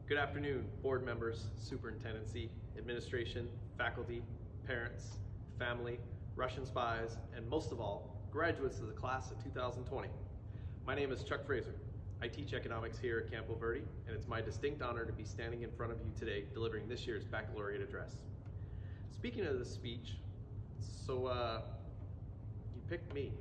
Good afternoon, board members, superintendency, administration, faculty, parents, family, Russian spies, and most of all, graduates of the class of 2020. My name is Chuck Fraser. I teach economics here at Campo Verde, and it's my distinct honor to be standing in front of you today delivering this year's baccalaureate address. Speaking of this speech, you picked me.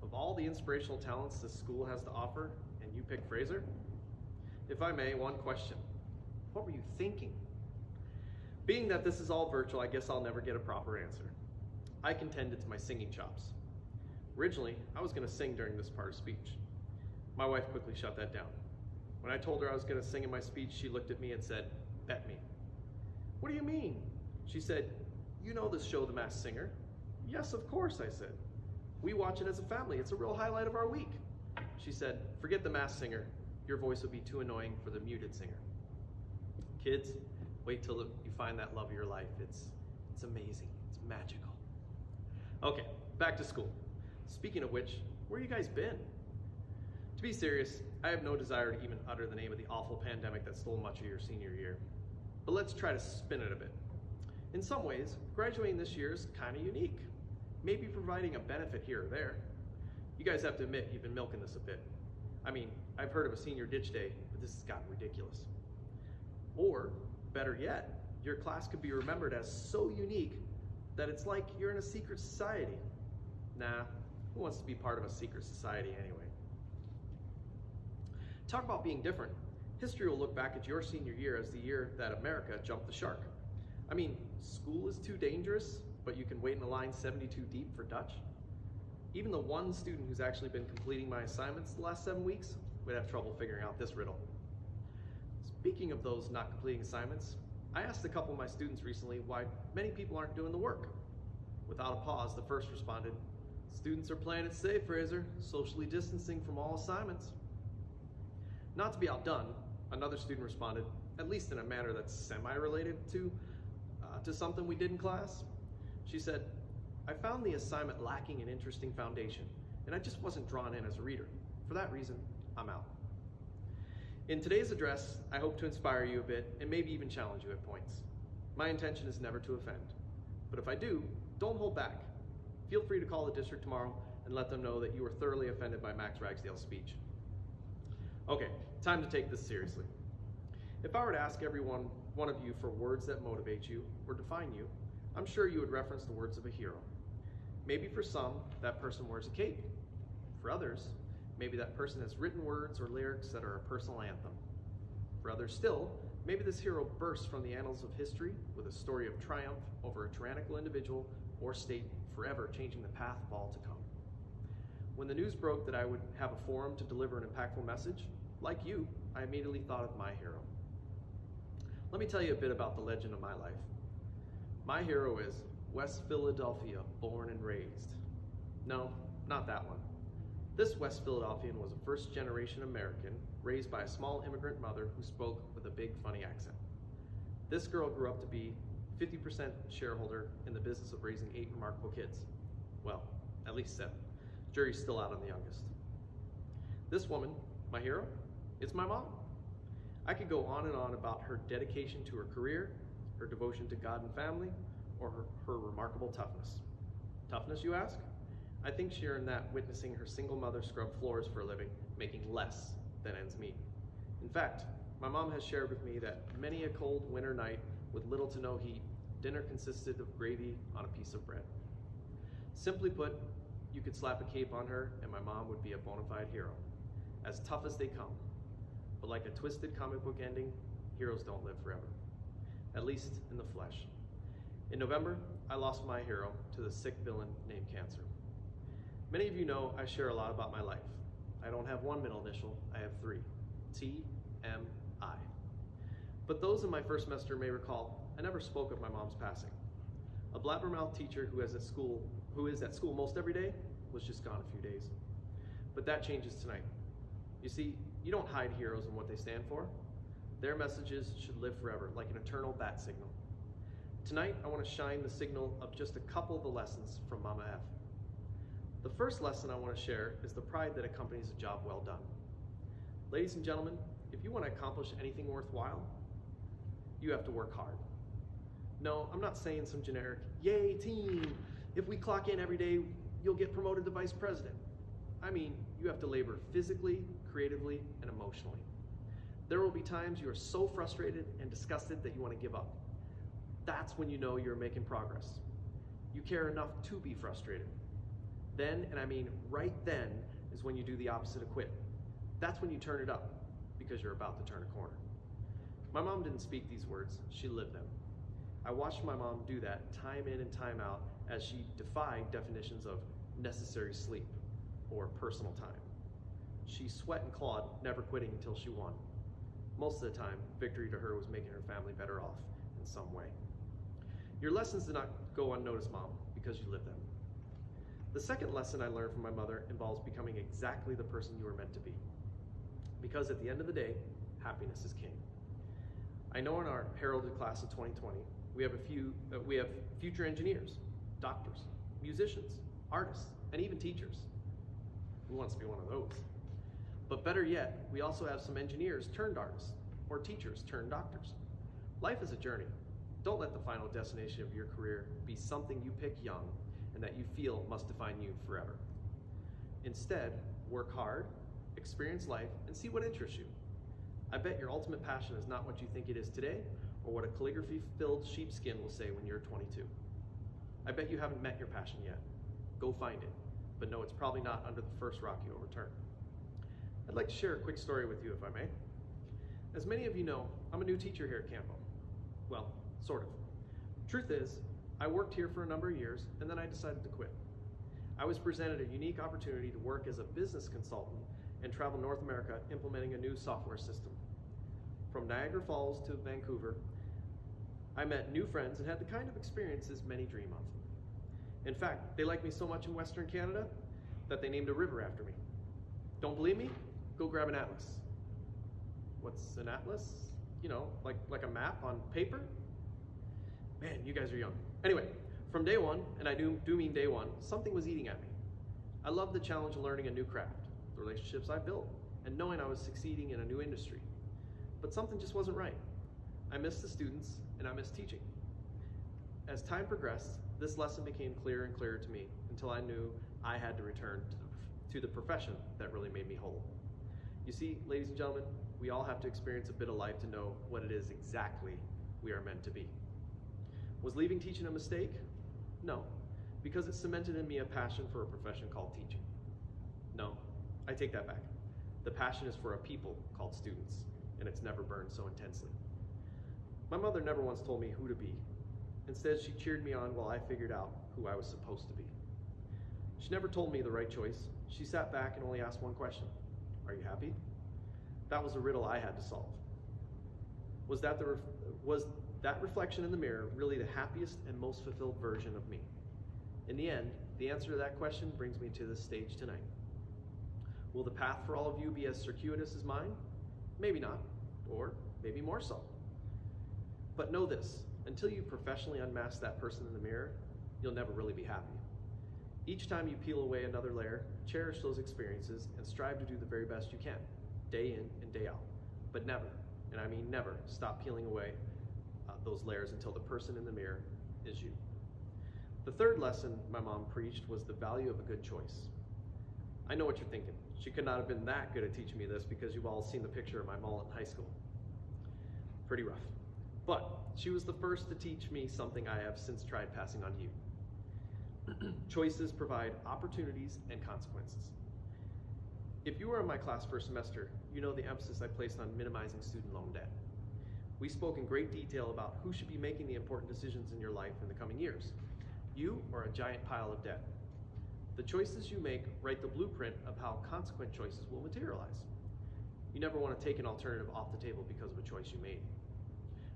Of all the inspirational talents this school has to offer, and you picked Fraser? If I may, one question. What were you thinking? Being that this is all virtual, I guess I'll never get a proper answer. I contend it's my singing chops. Originally, I was going to sing during this part of speech. My wife quickly shut that down. When I told her I was going to sing in my speech, she looked at me and said, "Bet me." "What do you mean?" She said, "You know this show, The Masked Singer." "Yes, of course," I said. "We watch it as a family. It's a real highlight of our week." She said, "Forget The Masked Singer. Your voice would be too annoying for the muted singer." Kids, wait till you find that love of your life. It's amazing. It's magical. Okay, back to school. Speaking of which, where you guys been? To be serious, I have no desire to even utter the name of the awful pandemic that stole much of your senior year. But let's try to spin it a bit. In some ways, graduating this year is kind of unique, maybe providing a benefit here or there. You guys have to admit you've been milking this a bit. I mean, I've heard of a senior ditch day, but this has gotten ridiculous. Or, better yet, your class could be remembered as so unique that it's like you're in a secret society. Nah, who wants to be part of a secret society anyway? Talk about being different. History will look back at your senior year as the year that America jumped the shark. I mean, school is too dangerous, but you can wait in a line 72 deep for Dutch. Even the one student who's actually been completing my assignments the last 7 weeks would have trouble figuring out this riddle. Speaking of those not completing assignments, I asked a couple of my students recently why many people aren't doing the work. Without a pause, the first responded, "Students are playing it safe, Fraser, socially distancing from all assignments." Not to be outdone, another student responded, at least in a manner that's semi-related to something we did in class. She said, "I found the assignment lacking an interesting foundation, and I just wasn't drawn in as a reader. For that reason, I'm out." In today's address, I hope to inspire you a bit and maybe even challenge you at points. My intention is never to offend, but if I do, don't hold back. Feel free to call the district tomorrow and let them know that you were thoroughly offended by Max Ragsdale's speech. Okay, time to take this seriously. If I were to ask every one of you for words that motivate you or define you, I'm sure you would reference the words of a hero. Maybe for some, that person wears a cape. For others, maybe that person has written words or lyrics that are a personal anthem. For others still, maybe this hero bursts from the annals of history with a story of triumph over a tyrannical individual or state, forever changing the path of all to come. When the news broke that I would have a forum to deliver an impactful message, like you, I immediately thought of my hero. Let me tell you a bit about the legend of my life. My hero is West Philadelphia, born and raised. No, not that one. This West Philadelphian was a first-generation American raised by a small immigrant mother who spoke with a big, funny accent. This girl grew up to be 50% shareholder in the business of raising 8 remarkable kids. Well, at least 7. Jury's still out on the youngest. This woman, my hero, it's my mom. I could go on and on about her dedication to her career, her devotion to God and family, or her remarkable toughness. Toughness, you ask? I think she earned that witnessing her single mother scrub floors for a living, making less than ends meet. In fact, my mom has shared with me that many a cold winter night with little to no heat, dinner consisted of gravy on a piece of bread. Simply put, you could slap a cape on her and my mom would be a bona fide hero. As tough as they come. But like a twisted comic book ending, heroes don't live forever. At least in the flesh. In November, I lost my hero to the sick villain named cancer. Many of you know I share a lot about my life. I don't have one middle initial, I have 3. T-M-I. But those in my first semester may recall, I never spoke of my mom's passing. A blabbermouth teacher who is at school most every day was just gone a few days. But that changes tonight. You see, you don't hide heroes and what they stand for. Their messages should live forever, like an eternal bat signal. Tonight, I want to shine the signal of just a couple of the lessons from Mama F. The first lesson I want to share is the pride that accompanies a job well done. Ladies and gentlemen, if if you want to accomplish anything worthwhile, you have to work hard. No, I'm not saying some generic, yay team, if we clock in every day, you'll get promoted to vice president. I mean, you have to labor physically, creatively, and emotionally. There will be times you are so frustrated and disgusted that you want to give up. That's when you know you're making progress. You care enough to be frustrated. Then, and I mean right then, is when you do the opposite of quit. That's when you turn it up, because you're about to turn a corner. My mom didn't speak these words, she lived them. I watched my mom do that time in and time out as she defied definitions of necessary sleep or personal time. She sweat and clawed, never quitting until she won. Most of the time, victory to her was making her family better off in some way. Your lessons did not go unnoticed, Mom, because you lived them. The second lesson I learned from my mother involves becoming exactly the person you were meant to be. Because at the end of the day, happiness is king. I know in our heralded class of 2020, we have future engineers, doctors, musicians, artists, and even teachers. Who wants to be one of those? But better yet, we also have some engineers turned artists, or teachers turned doctors. Life is a journey. Don't let the final destination of your career be something you pick young and that you feel must define you forever. Instead, work hard, experience life, and see what interests you. I bet your ultimate passion is not what you think it is today, or what a calligraphy-filled sheepskin will say when you're 22. I bet you haven't met your passion yet. Go find it, but know it's probably not under the first rock you overturn. I'd like to share a quick story with you, if I may. As many of you know, I'm a new teacher here at Campo. Well, sort of. Truth is, I worked here for a number of years, and then I decided to quit. I was presented a unique opportunity to work as a business consultant and travel North America implementing a new software system. From Niagara Falls to Vancouver, I met new friends and had the kind of experiences many dream of. In fact, they liked me so much in Western Canada that they named a river after me. Don't believe me? Go grab an atlas. What's an atlas? You know, like a map on paper? Man, you guys are young. Anyway, from day one, and I do mean day one, something was eating at me. I loved the challenge of learning a new craft, the relationships I built, and knowing I was succeeding in a new industry. But something just wasn't right. I missed the students, and I missed teaching. As time progressed, this lesson became clearer and clearer to me until I knew I had to return to the profession that really made me whole. You see, ladies and gentlemen, we all have to experience a bit of life to know what it is exactly we are meant to be. Was leaving teaching a mistake? No, because it cemented in me a passion for a profession called teaching. No, I take that back. The passion is for a people called students, and it's never burned so intensely. My mother never once told me who to be. Instead, she cheered me on while I figured out who I was supposed to be. She never told me the right choice. She sat back and only asked one question. Are you happy? That was a riddle I had to solve. Was that reflection in the mirror really the happiest and most fulfilled version of me? In the end, the answer to that question brings me to this stage tonight. Will the path for all of you be as circuitous as mine? Maybe not, or maybe more so. But know this, until you professionally unmask that person in the mirror, you'll never really be happy. Each time you peel away another layer, cherish those experiences and strive to do the very best you can, day in and day out. But never, and I mean never, stop peeling away those layers until the person in the mirror is you. The third lesson my mom preached was the value of a good choice. I know what you're thinking. She could not have been that good at teaching me this because you've all seen the picture of my mullet in high school. Pretty rough. But she was the first to teach me something I have since tried passing on to you. Choices provide opportunities and consequences. If you were in my class first semester, you know the emphasis I placed on minimizing student loan debt. We spoke in great detail about who should be making the important decisions in your life in the coming years. You or a giant pile of debt. The choices you make write the blueprint of how consequent choices will materialize. You never want to take an alternative off the table because of a choice you made.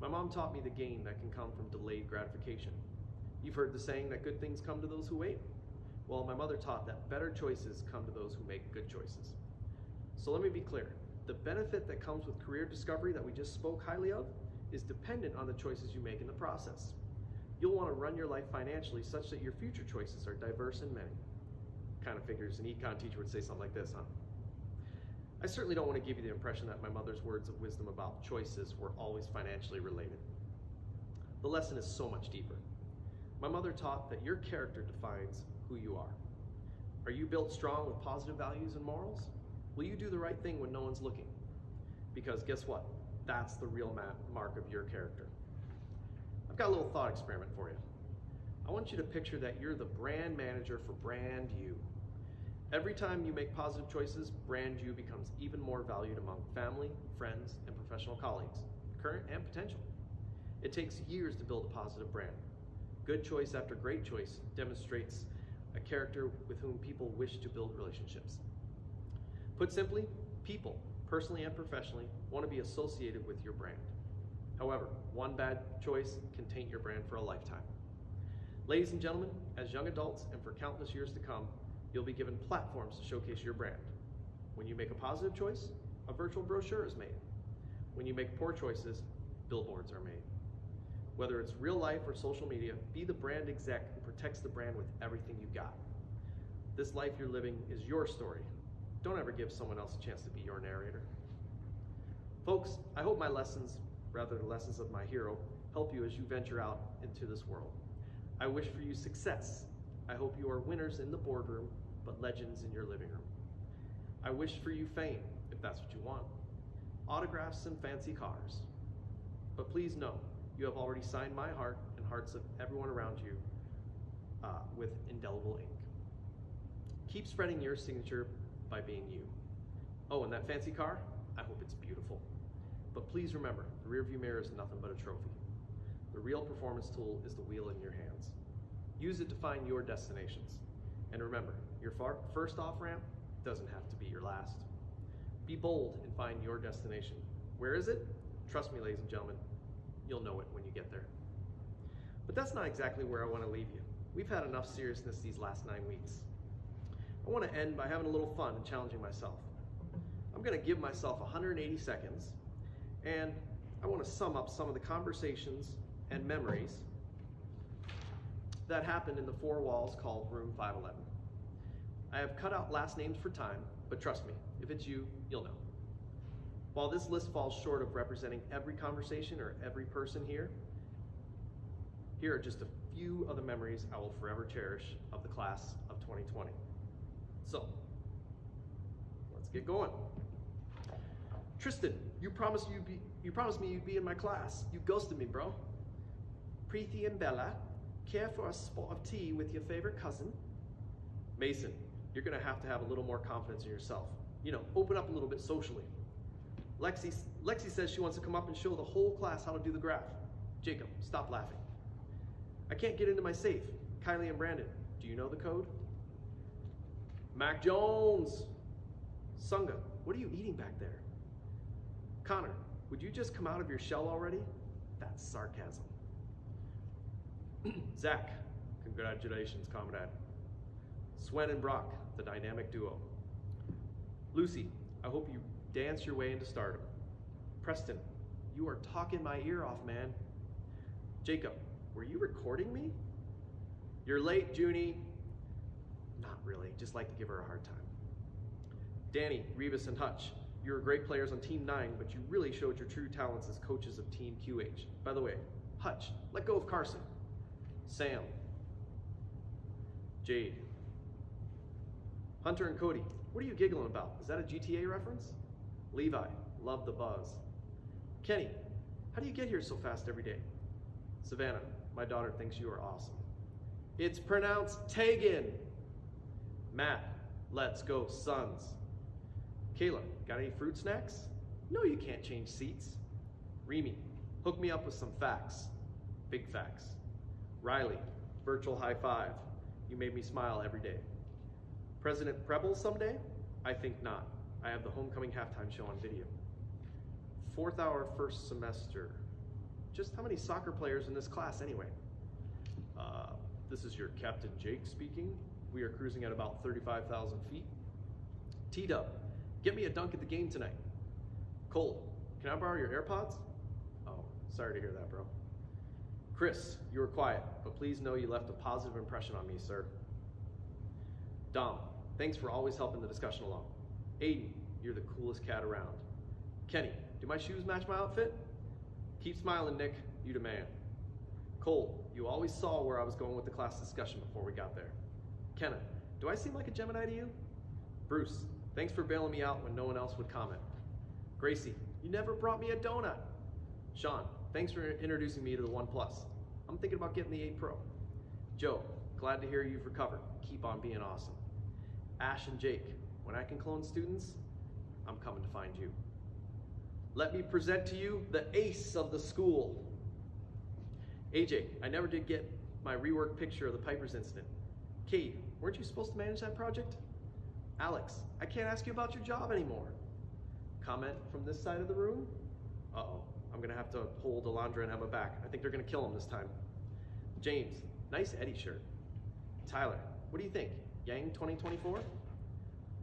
My mom taught me the gain that can come from delayed gratification. You've heard the saying that good things come to those who wait. Well, my mother taught that better choices come to those who make good choices. So let me be clear. The benefit that comes with career discovery that we just spoke highly of is dependent on the choices you make in the process. You'll want to run your life financially such that your future choices are diverse and many. Kind of figures an econ teacher would say something like this, huh? I certainly don't want to give you the impression that my mother's words of wisdom about choices were always financially related. The lesson is so much deeper. My mother taught that your character defines who you are. Are you built strong with positive values and morals? Will you do the right thing when no one's looking? Because guess what? That's the real mark of your character. I've got a little thought experiment for you. I want you to picture that you're the brand manager for brand you. Every time you make positive choices, brand you becomes even more valued among family, friends, and professional colleagues, current and potential. It takes years to build a positive brand. Good choice after great choice demonstrates a character with whom people wish to build relationships. Put simply, people, personally and professionally, want to be associated with your brand. However, one bad choice can taint your brand for a lifetime. Ladies and gentlemen, as young adults and for countless years to come, you'll be given platforms to showcase your brand. When you make a positive choice, a virtual brochure is made. When you make poor choices, billboards are made. Whether it's real life or social media, be the brand exec who protects the brand with everything you got. This life you're living is your story. Don't ever give someone else a chance to be your narrator. Folks, I hope my lessons, rather the lessons of my hero, help you as you venture out into this world. I wish for you success. I hope you are winners in the boardroom, but legends in your living room. I wish for you fame, if that's what you want, autographs and fancy cars. But please know, you have already signed my heart and hearts of everyone around you with indelible ink. Keep spreading your signature by being you. Oh, and that fancy car? I hope it's beautiful. But please remember, the rearview mirror is nothing but a trophy. The real performance tool is the wheel in your hands. Use it to find your destinations. And remember, your first off-ramp doesn't have to be your last. Be bold and find your destination. Where is it? Trust me, ladies and gentlemen, you'll know it when you get there. But that's not exactly where I want to leave you. We've had enough seriousness these last 9 weeks. I want to end by having a little fun and challenging myself. I'm going to give myself 180 seconds, and I want to sum up some of the conversations and memories that happened in the 4 walls called Room 511. I have cut out last names for time, but trust me, if it's you, you'll know. While this list falls short of representing every conversation or every person here are just a few of the memories I will forever cherish of the class of 2020. So, let's get going. Tristan, you promised me you'd be in my class. You ghosted me, bro. Preeti and Bella, care for a spot of tea with your favorite cousin? Mason, you're gonna have to have a little more confidence in yourself. You know, open up a little bit socially. Lexi says she wants to come up and show the whole class how to do the graph. Jacob, stop laughing. I can't get into my safe. Kylie and Brandon, do you know the code? Mac Jones. Sunga, what are you eating back there? Connor, would you just come out of your shell already? That's sarcasm. Zach, congratulations, comrade. Swen and Brock, the dynamic duo. Lucy, I hope you dance your way into stardom. Preston, you are talking my ear off, man. Jacob, were you recording me? You're late, Junie. Not really, just like to give her a hard time. Danny, Revis, and Hutch, you were great players on Team 9, but you really showed your true talents as coaches of Team QH. By the way, Hutch, let go of Carson. Sam. Jade. Hunter and Cody, what are you giggling about? Is that a GTA reference? Levi, love the buzz. Kenny, how do you get here so fast every day? Savannah, my daughter thinks you are awesome. It's pronounced Tegan. Matt, let's go Suns. Kayla, got any fruit snacks? No, you can't change seats. Remy, hook me up with some facts. Big facts. Riley, virtual high five. You made me smile every day. President Preble someday? I think not. I have the homecoming halftime show on video. 4th hour first semester. Just how many soccer players in this class anyway? This is your Captain Jake speaking. We are cruising at about 35,000 feet. T-Dub, get me a dunk at the game tonight. Cole, can I borrow your AirPods? Oh, sorry to hear that, bro. Chris, you were quiet, but please know you left a positive impression on me, sir. Dom, thanks for always helping the discussion along. Aiden, you're the coolest cat around. Kenny, do my shoes match my outfit? Keep smiling, Nick, you the man. Cole, you always saw where I was going with the class discussion before we got there. Kenna, do I seem like a Gemini to you? Bruce, thanks for bailing me out when no one else would comment. Gracie, you never brought me a donut. Sean, thanks for introducing me to the ONE+. I'm thinking about getting the 8 Pro. Joe, glad to hear you've recovered. Keep on being awesome. Ash and Jake, when I can clone students, I'm coming to find you. Let me present to you the ace of the school. AJ, I never did get my reworked picture of the Pipers incident. Kate, weren't you supposed to manage that project? Alex, I can't ask you about your job anymore. Comment from this side of the room? Uh-oh, I'm gonna have to hold Alondra and Emma back. I think they're gonna kill him this time. James, nice Eddie shirt. Tyler, what do you think? Yang 2024?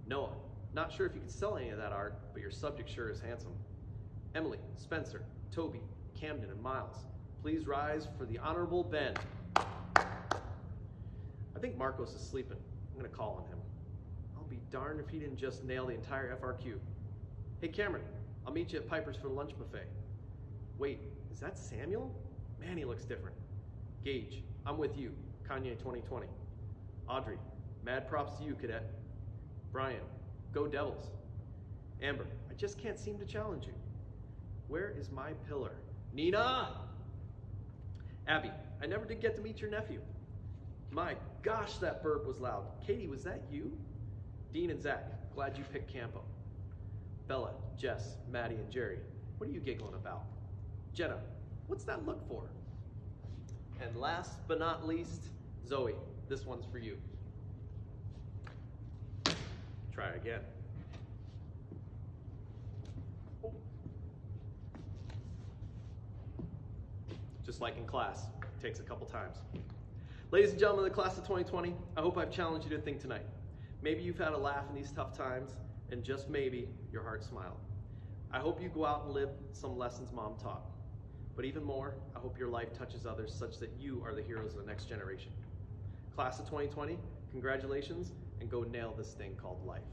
Noah, not sure if you can sell any of that art, but your subject sure is handsome. Emily, Spencer, Toby, Camden, and Miles, please rise for the Honorable Ben. I think Marcos is sleeping. I'm gonna call on him. I'll be darned if he didn't just nail the entire FRQ. Hey Cameron, I'll meet you at Piper's for the lunch buffet. Wait, is that Samuel? Man, he looks different. Gage, I'm with you, Kanye 2020. Audrey, mad props to you, cadet. Brian, go Devils. Amber, I just can't seem to challenge you. Where is my pillar? Nina! Abby, I never did get to meet your nephew. My gosh, that burp was loud. Katie, was that you? Dean and Zach, glad you picked Campo. Bella, Jess, Maddie, and Jerry, what are you giggling about? Jenna, what's that look for? And last but not least, Zoe, this one's for you. Try again. Just like in class, it takes a couple times. Ladies and gentlemen of the class of 2020, I hope I've challenged you to think tonight. Maybe you've had a laugh in these tough times, and just maybe your heart smiled. I hope you go out and live some lessons mom taught. But even more, I hope your life touches others such that you are the heroes of the next generation. Class of 2020, congratulations, and go nail this thing called life.